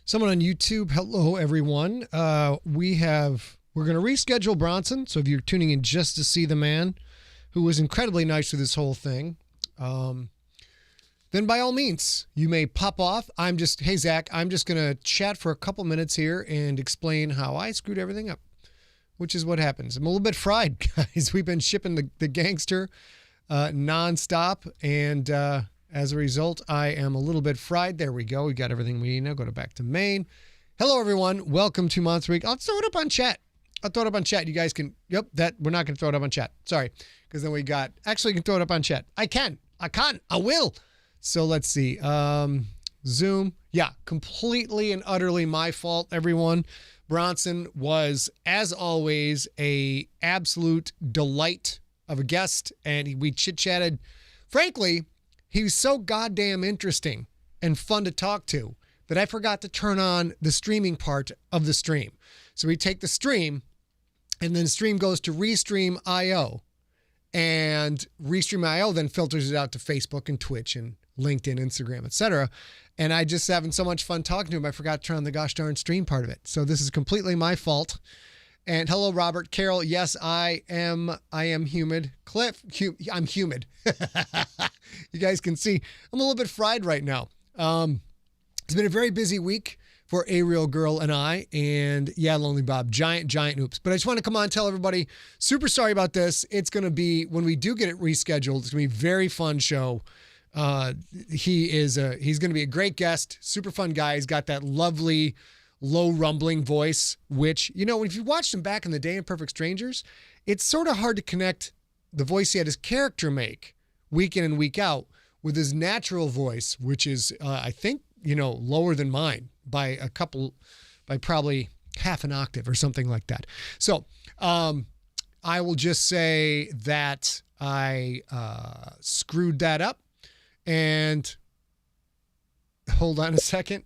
Someone on YouTube, hello everyone. We're going to reschedule Bronson. So if you're tuning in just to see the man who was incredibly nice with this whole thing, then by all means, you may pop off. Hey Zach, I'm just going to chat for a couple minutes here and explain how I screwed everything up, which is what happens. I'm a little bit fried, guys. We've been shipping the gangster nonstop, and as a result, I am a little bit fried. There we go. We got everything we need now. Go back to main. Hello, everyone. Welcome to Monster Week. I'll throw it up on chat. You guys can, we're not going to throw it up on chat. Sorry, because then you can throw it up on chat. I will. So let's see. Zoom. Yeah, completely and utterly my fault, everyone. Bronson was, as always, a absolute delight of a guest, and we chit-chatted. Frankly, he was so goddamn interesting and fun to talk to that I forgot to turn on the streaming part of the stream. So we take the stream, and then the stream goes to Restream.io, and Restream.io then filters it out to Facebook and Twitch and LinkedIn, Instagram, etc. And I just having so much fun talking to him, I forgot to turn on the gosh darn stream part of it. So this is completely my fault. And hello, Robert. Carol, yes, I am humid. Cliff, I'm humid. You guys can see I'm a little bit fried right now. It's been a very busy week for Ariel Girl and I, and yeah, Lonely Bob, giant oops. But I just want to come on and tell everybody, super sorry about this. It's going to be, when we do get it rescheduled, it's going to be a very fun show. He's going to be a great guest, super fun guy. He's got that lovely low rumbling voice, which, if you watched him back in the day in Perfect Strangers, it's sort of hard to connect the voice he had his character make week in and week out with his natural voice, which is, I think, lower than mine by probably half an octave or something like that. So, I will just say that I screwed that up, and hold on a second.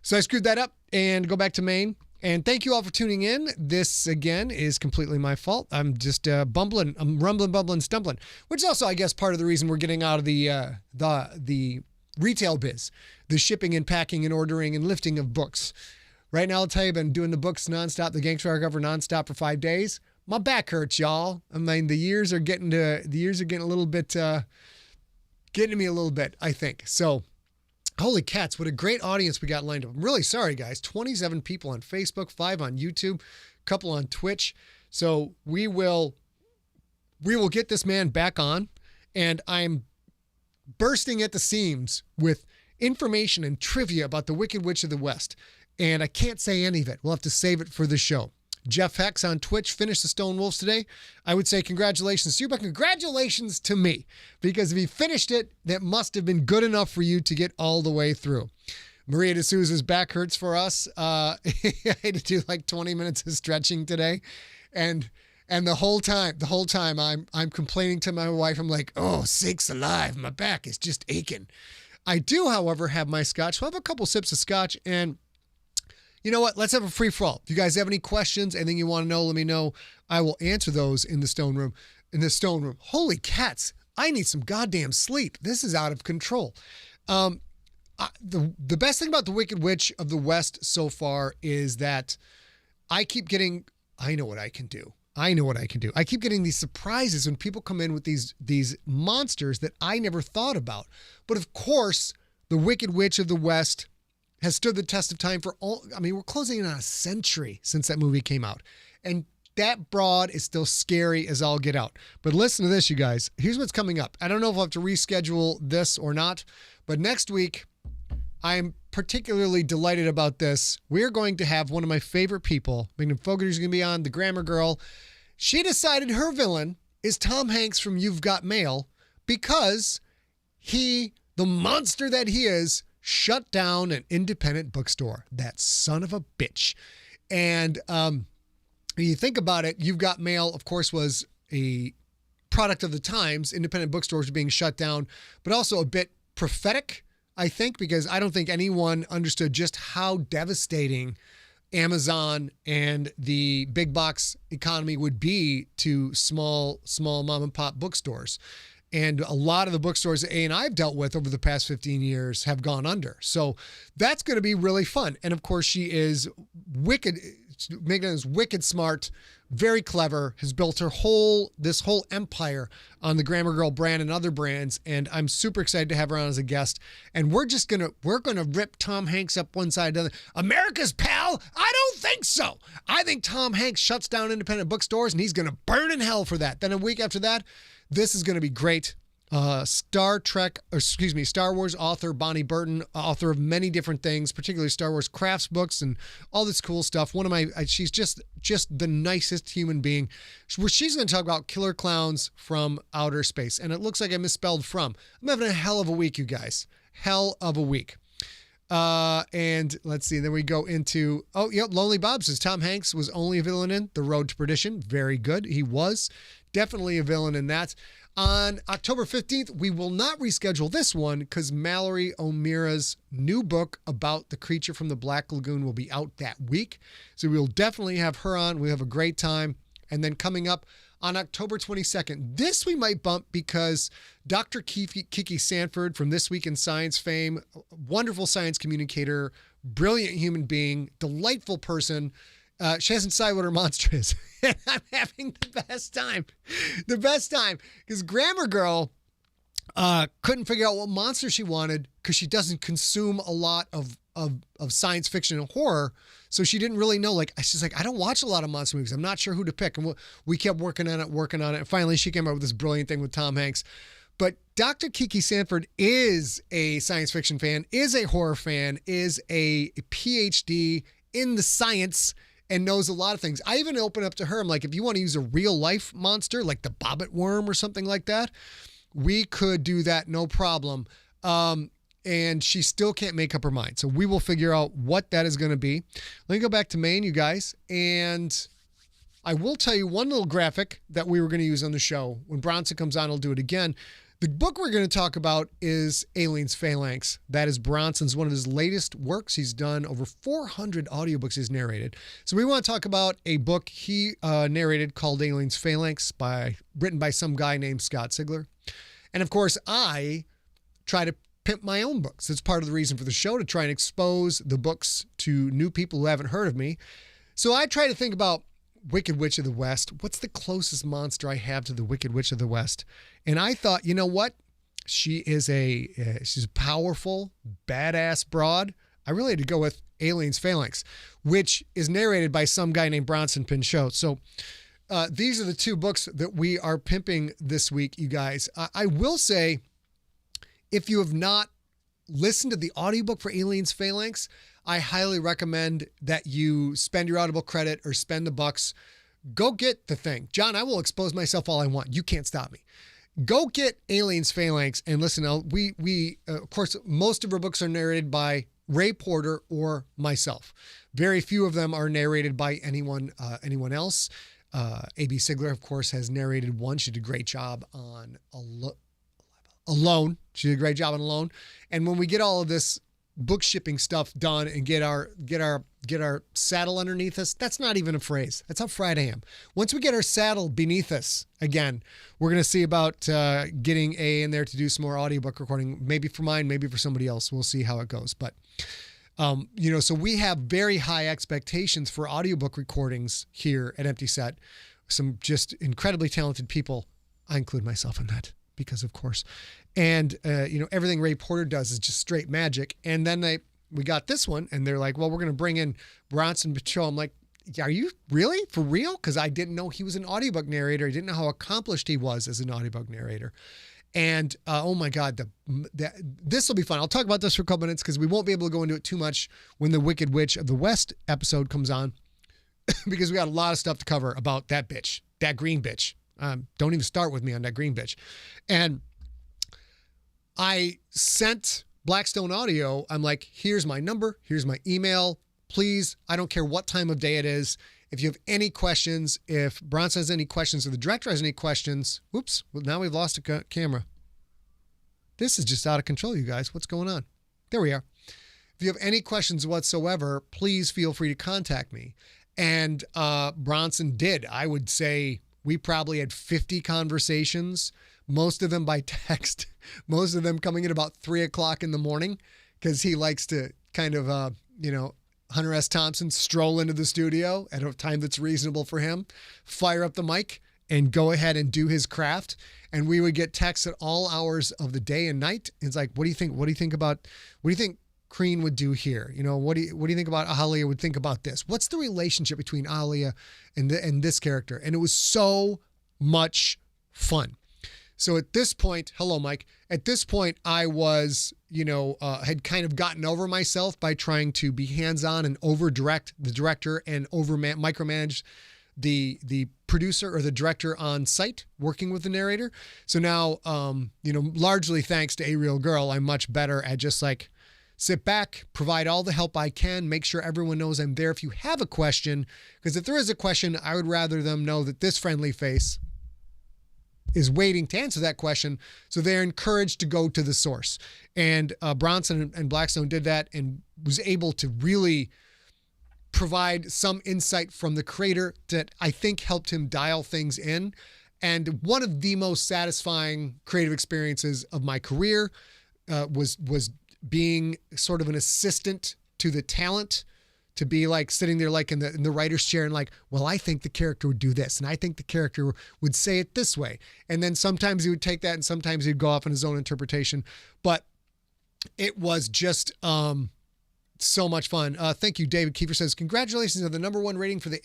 So I screwed that up and go back to main. And thank you all for tuning in. This, again, is completely my fault. I'm just bumbling. I'm rumbling, bumbling, stumbling, which is also, I guess, part of the reason we're getting out of the retail biz, the shipping and packing and ordering and lifting of books. Right now, I'll tell you, I've been doing the books nonstop, the Gangster Hardcover nonstop for 5 days. My back hurts, y'all. I mean, the years are getting a little bit, getting to me a little bit, I think. So, holy cats, what a great audience we got lined up. I'm really sorry, guys. 27 people on Facebook, 5 on YouTube, a couple on Twitch. So we will get this man back on, and I'm bursting at the seams with information and trivia about the Wicked Witch of the West. And I can't say any of it. We'll have to save it for the show. Jeff Hex on Twitch finished the Stone Wolves today. I would say congratulations to you, but congratulations to me, because if he finished it, that must have been good enough for you to get all the way through. Maria D'Souza's back hurts for us. I had to do like 20 minutes of stretching today, and the whole time I'm complaining to my wife. I'm like, oh, sakes alive, my back is just aching. I do, however, have my scotch. So I'll have a couple sips of scotch, and you know what? Let's have a free-for-all. If you guys have any questions, anything you want to know, let me know. I will answer those in the stone room. Holy cats. I need some goddamn sleep. This is out of control. The best thing about the Wicked Witch of the West so far is that I know what I can do. I keep getting these surprises when people come in with these monsters that I never thought about. But of course, the Wicked Witch of the West has stood the test of time we're closing in on a century since that movie came out. And that broad is still scary as all get out. But listen to this, you guys. Here's what's coming up. I don't know if I'll have to reschedule this or not, but next week, I'm particularly delighted about this. We're going to have one of my favorite people, Megan Fogarty's going to be on, the Grammar Girl. She decided her villain is Tom Hanks from You've Got Mail because he, the monster that he is, shut down an independent bookstore. That son of a bitch. And when you think about it, You've Got Mail, of course, was a product of the times. Independent bookstores were being shut down, but also a bit prophetic, I think, because I don't think anyone understood just how devastating Amazon and the big box economy would be to small mom and pop bookstores. And a lot of the bookstores that A and I have dealt with over the past 15 years have gone under. So that's going to be really fun. And of course, she is wicked. Megan is wicked smart, very clever, has built this whole empire on the Grammar Girl brand and other brands. And I'm super excited to have her on as a guest. And we're going to rip Tom Hanks up one side to the other. America's pal? I don't think so. I think Tom Hanks shuts down independent bookstores and he's going to burn in hell for that. Then a week after that, this is going to be great. Star Wars author Bonnie Burton, author of many different things, particularly Star Wars crafts books and all this cool stuff. She's just the nicest human being. She's going to talk about killer clowns from outer space. And it looks like I misspelled from. I'm having a hell of a week, you guys. Hell of a week. And let's see, then we go into, Lonely Bob says Tom Hanks was only a villain in The Road to Perdition. Very good. He was definitely a villain in that. On October 15th, we will not reschedule this one because Mallory O'Meara's new book about the creature from the Black Lagoon will be out that week. So we'll definitely have her on. We'll have a great time. And then coming up on October 22nd, this we might bump because Dr. Kiki Sanford from This Week in Science fame, wonderful science communicator, brilliant human being, delightful person. She hasn't decided what her monster is. And I'm having the best time. The best time. Because Grammar Girl couldn't figure out what monster she wanted because she doesn't consume a lot of science fiction and horror. So she didn't really know. She's like, I don't watch a lot of monster movies. I'm not sure who to pick. And we kept working on it. And finally, she came up with this brilliant thing with Tom Hanks. But Dr. Kiki Sanford is a science fiction fan, is a horror fan, is a PhD in the science, and knows a lot of things. I even open up to her. I'm like, if you want to use a real life monster, like the bobbit worm or something like that, we could do that, no problem. And she still can't make up her mind. So we will figure out what that is going to be. Let me go back to Maine, you guys. And I will tell you one little graphic that we were going to use on the show. When Bronson comes on, I'll do it again. The book we're going to talk about is Alien's Phalanx. That is Bronson's, one of his latest works. He's done over 400 audiobooks he's narrated. So we want to talk about a book he narrated called Alien's Phalanx, written by some guy named Scott Sigler. And of course, I try to pimp my own books. It's part of the reason for the show, to try and expose the books to new people who haven't heard of me. So I try to think about Wicked Witch of the West. What's the closest monster I have to the Wicked Witch of the West? And I thought, you know what? She's a powerful, badass broad. I really had to go with Alien's Phalanx, which is narrated by some guy named Bronson Pinchot. So these are the two books that we are pimping this week, you guys. I will say, if you have not listened to the audiobook for Alien's Phalanx, I highly recommend that you spend your Audible credit or spend the bucks. Go get the thing. John, I will expose myself all I want. You can't stop me. Go get Alien's Phalanx and listen. We of course, most of our books are narrated by Ray Porter or myself. Very few of them are narrated by anyone else. A.B. Sigler, of course, has narrated one. She did a great job on Alone. She did a great job on Alone. And when we get all of this book shipping stuff done and get our saddle underneath us, that's not even a phrase. That's how fried I am. Once we get our saddle beneath us again, we're going to see about getting A in there to do some more audiobook recording, maybe for mine, maybe for somebody else. We'll see how it goes. But, so we have very high expectations for audiobook recordings here at Empty Set. Some just incredibly talented people. I include myself in that because, of course. And, everything Ray Porter does is just straight magic. And then we got this one and they're like, well, we're going to bring in Bronson Pinchot. I'm like, are you really for real? Because I didn't know he was an audiobook narrator. I didn't know how accomplished he was as an audiobook narrator. And, oh my God, this will be fun. I'll talk about this for a couple minutes because we won't be able to go into it too much when the Wicked Witch of the West episode comes on because we got a lot of stuff to cover about that bitch, that green bitch. Don't even start with me on that green bitch. And I sent Blackstone Audio, I'm like, here's my number, here's my email. Please, I don't care what time of day it is. If you have any questions, if Bronson has any questions or the director has any questions, whoops, well, now we've lost a camera. This is just out of control, you guys. What's going on? There we are. If you have any questions whatsoever, please feel free to contact me. And Bronson did, I would say, we probably had 50 conversations, most of them by text, most of them coming in about 3 o'clock in the morning, because he likes to kind of, Hunter S. Thompson stroll into the studio at a time that's reasonable for him, fire up the mic, and go ahead and do his craft. And we would get texts at all hours of the day and night. It's like, what do you think? What do you think Crean would do here? What do you think about Ahalia would think about this? What's the relationship between Ahalia and this character? And it was so much fun. So at this point, hello, Mike. At this point, I was, had kind of gotten over myself by trying to be hands-on and over-direct the director and micromanage the producer or the director on site working with the narrator. So now, largely thanks to A Real Girl, I'm much better at just like sit back, provide all the help I can, make sure everyone knows I'm there if you have a question. Because if there is a question, I would rather them know that this friendly face is waiting to answer that question. So they're encouraged to go to the source. And Bronson and Blackstone did that and was able to really provide some insight from the creator that I think helped him dial things in. And one of the most satisfying creative experiences of my career was being sort of an assistant to the talent, to be like sitting there like in the writer's chair and like, well, I think the character would do this, and I think the character would say it this way. And then sometimes he would take that and sometimes he'd go off in his own interpretation. But it was just so much fun. Thank you, David Kiefer says, congratulations on the #1 rating for the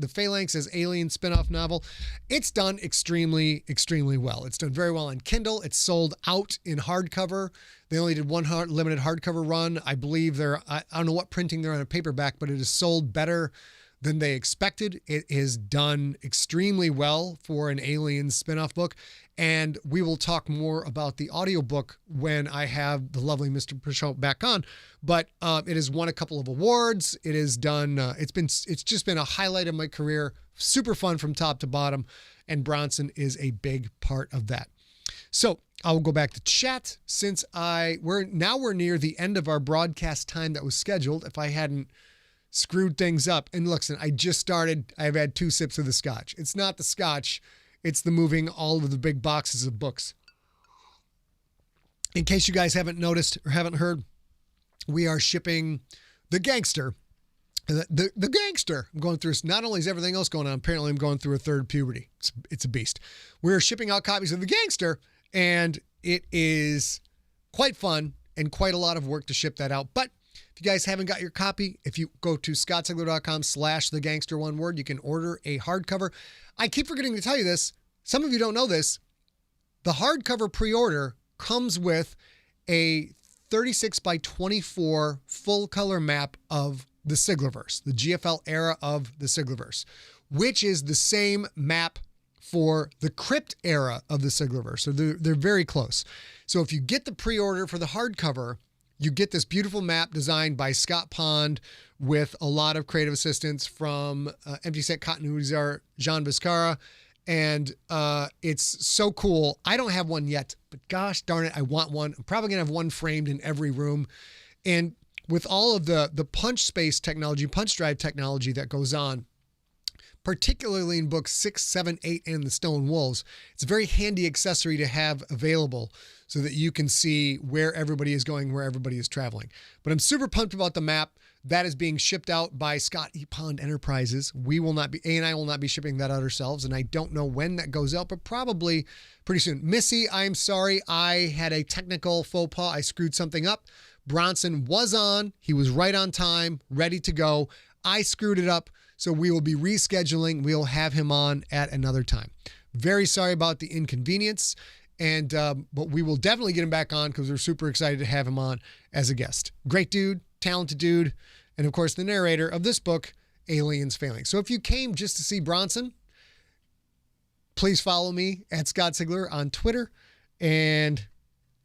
Phalanx as Alien spinoff novel. It's done extremely, extremely well. It's done very well on Kindle. It's sold out in hardcover. They only did one limited hardcover run. I believe I don't know what printing they're on a paperback, but it is sold better than they expected. It is done extremely well for an Alien spinoff book. And we will talk more about the audiobook when I have the lovely Mr. Pinchot back on. But it has won a couple of awards. It is done. It's just been a highlight of my career. Super fun from top to bottom. And Bronson is a big part of that. So I will go back to chat since we're near the end of our broadcast time that was scheduled. If I hadn't screwed things up. And listen, I just started. I've had 2 sips of the scotch. It's not the scotch. It's the moving all of the big boxes of books. In case you guys haven't noticed or haven't heard, we are shipping The Gangster. The Gangster. I'm going through, not only is everything else going on, apparently I'm going through a third puberty. It's a beast. We're shipping out copies of The Gangster, and it is quite fun and quite a lot of work to ship that out. But if you guys haven't got your copy, if you go to scottsigler.com/thegangster, one word, you can order a hardcover. I keep forgetting to tell you this. Some of you don't know this. The hardcover pre-order comes with a 36 by 24 full color map of the Siglerverse, the GFL era of the Siglerverse, which is the same map for the Crypt era of the Siglerverse. So they're very close. So if you get the pre-order for the hardcover, you get this beautiful map designed by Scott Pond with a lot of creative assistance from Empty Set Continuity czar Jean Viscara. And it's so cool. I don't have one yet, but gosh darn it, I want one. I'm probably going to have one framed in every room. And with all of the punch space technology, punch drive technology that goes on, particularly in books 6, 7, 8, and the Stone Wolves, it's a very handy accessory to have available so that you can see where everybody is going, where everybody is traveling. But I'm super pumped about the map. That is being shipped out by Scott E. Pond Enterprises. We will not be, A and I will not be shipping that out ourselves, and I don't know when that goes out, but probably pretty soon. Missy, I'm sorry. I had a technical faux pas. I screwed something up. Bronson was on. He was right on time, ready to go. I screwed it up, so we will be rescheduling. We'll have him on at another time. Very sorry about the inconvenience, and but we will definitely get him back on because we're super excited to have him on as a guest. Great dude, talented dude, and of course the narrator of this book, Aliens Phalanx. So if you came just to see Bronson, please follow me at Scott Sigler on Twitter and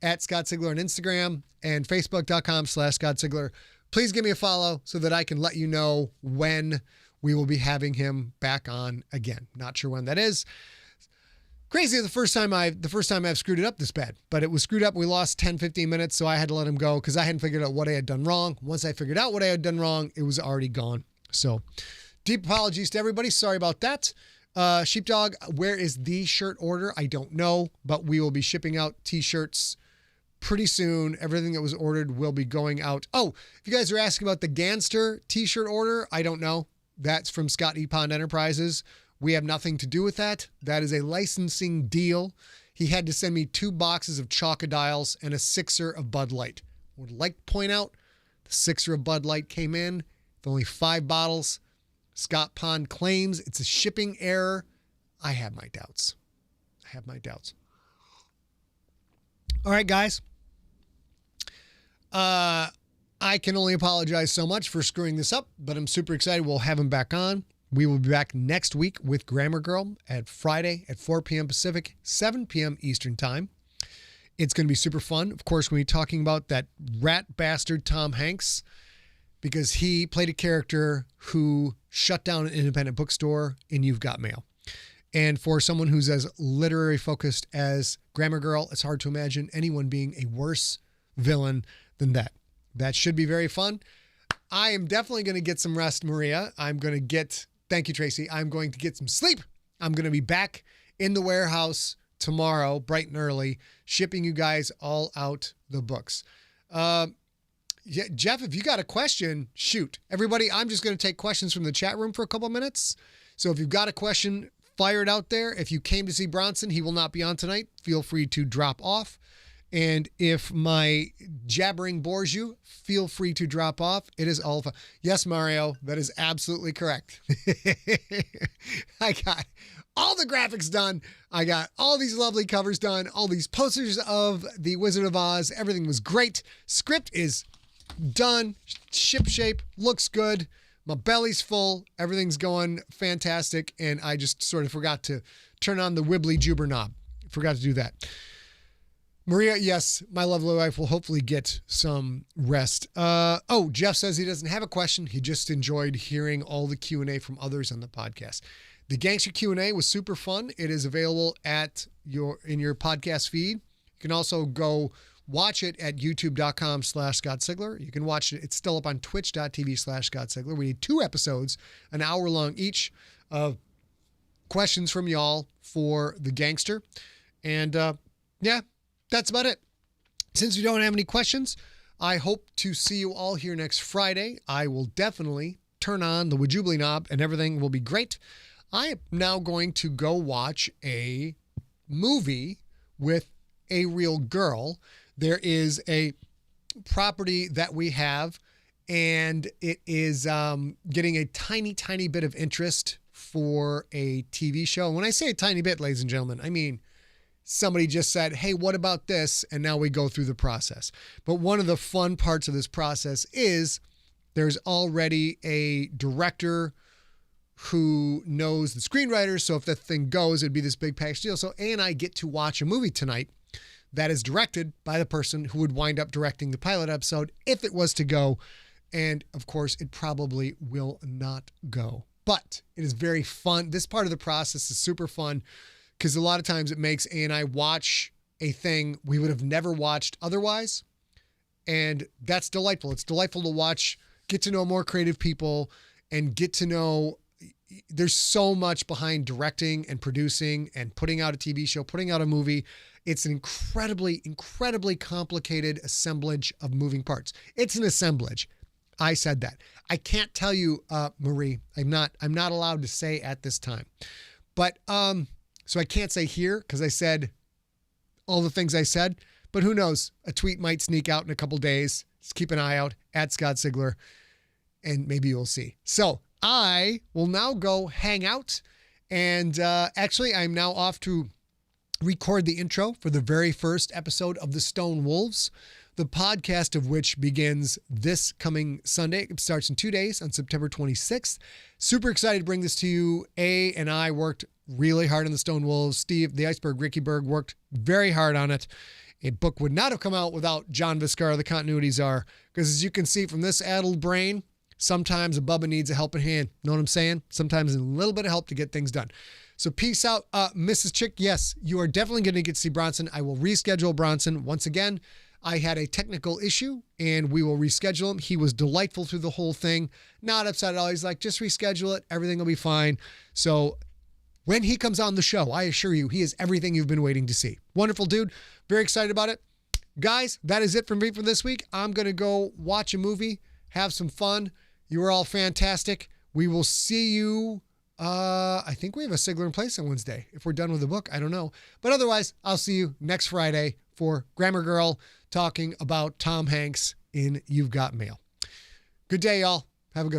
at Scott Sigler on Instagram and Facebook.com/Scott Sigler. Please give me a follow so that I can let you know when we will be having him back on again. Not sure when that is. Crazy the first time I've screwed it up this bad, but it was screwed up. We lost 10, 15 minutes, so I had to let him go because I hadn't figured out what I had done wrong. Once I figured out what I had done wrong, it was already gone. So deep apologies to everybody. Sorry about that. Sheepdog, where is the shirt order? I don't know, but we will be shipping out t-shirts pretty soon. Everything that was ordered will be going out. Oh, if you guys are asking about the Gangster t-shirt order, I don't know. That's from Scott E. Pond Enterprises. We have nothing to do with that. That is a licensing deal. He had to send me 2 boxes of Chocodiles and a 6er of Bud Light. Would like to point out the 6er of Bud Light came in with only 5 bottles. Scott Pond claims it's a shipping error. I have my doubts. All right, guys. I can only apologize so much for screwing this up, but I'm super excited. We'll have him back on. We will be back next week with Grammar Girl at Friday at 4 p.m. Pacific, 7 p.m. Eastern Time. It's going to be super fun. Of course, when we're talking about that rat bastard Tom Hanks, because he played a character who shut down an independent bookstore in You've Got Mail. And for someone who's as literary focused as Grammar Girl, it's hard to imagine anyone being a worse villain than that. That should be very fun. I am definitely going to get some rest, Maria. Thank you, Tracy. I'm going to get some sleep. I'm going to be back in the warehouse tomorrow, bright and early, shipping you guys all out the books. Yeah, Jeff, if you got a question, shoot. Everybody, I'm just going to take questions from the chat room for a couple minutes. So if you've got a question, fire it out there. If you came to see Bronson, he will not be on tonight. Feel free to drop off. And if my jabbering bores you, feel free to drop off. It is all fun. Yes, Mario, that is absolutely correct. I got all the graphics done. I got all these lovely covers done, all these posters of the Wizard of Oz. Everything was great. Script is done. Ship shape looks good. My belly's full. Everything's going fantastic. And I just sort of forgot to turn on the wibbly jubber knob. Forgot to do that. Maria, yes, my lovely wife will hopefully get some rest. Jeff says he doesn't have a question. He just enjoyed hearing all the Q&A from others on the podcast. The Gangster Q&A was super fun. It is available in your podcast feed. You can also go watch it at youtube.com/Scott Sigler. You can watch it. It's still up on twitch.tv/Scott Sigler. We need 2 episodes, an hour long each, of questions from y'all for the Gangster. And yeah, that's about it. Since we don't have any questions, I hope to see you all here next Friday. I will definitely turn on the Wajubli knob and everything will be great. I am now going to go watch a movie with a real girl. There is a property that we have, and it is getting a tiny, tiny bit of interest for a TV show. And when I say a tiny bit, ladies and gentlemen, I mean somebody just said, hey, what about this? And now we go through the process. But one of the fun parts of this process is there's already a director who knows the screenwriters. So if that thing goes, it'd be this big package deal. So A and I get to watch a movie tonight that is directed by the person who would wind up directing the pilot episode if it was to go. And of course, it probably will not go. But it is very fun. This part of the process is super fun, because a lot of times it makes A and I watch a thing we would have never watched otherwise. And that's delightful. It's delightful to watch, get to know more creative people, and get to know there's so much behind directing and producing and putting out a TV show, putting out a movie. It's an incredibly, incredibly complicated assemblage of moving parts. It's an assemblage. I said that. I can't tell you, Marie, I'm not allowed to say at this time, but, so I can't say here because I said all the things I said, but who knows? A tweet might sneak out in a couple days. Just keep an eye out at Scott Sigler, and maybe you'll see. So I will now go hang out, and actually I'm now off to record the intro for the very first episode of The Stone Wolves, the podcast of which begins this coming Sunday. It starts in 2 days on September 26th. Super excited to bring this to you. A and I worked really hard on the Stone Wolves. Steve, the Iceberg, Ricky Berg worked very hard on it. A book would not have come out without John Viscara, the continuity czar, because as you can see from this addled brain, sometimes a Bubba needs a helping hand. Know what I'm saying? Sometimes a little bit of help to get things done. So peace out, Mrs. Chick. Yes, you are definitely going to get to see Bronson. I will reschedule Bronson once again. I had a technical issue and we will reschedule him. He was delightful through the whole thing. Not upset at all. He's like, just reschedule it. Everything will be fine. So when he comes on the show, I assure you, he is everything you've been waiting to see. Wonderful dude. Very excited about it. Guys, that is it from me for this week. I'm going to go watch a movie, have some fun. You are all fantastic. We will see you. I think we have a Sigler in Place on Wednesday. If we're done with the book, I don't know. But otherwise, I'll see you next Friday for Grammar Girl talking about Tom Hanks in You've Got Mail. Good day, y'all. Have a good one.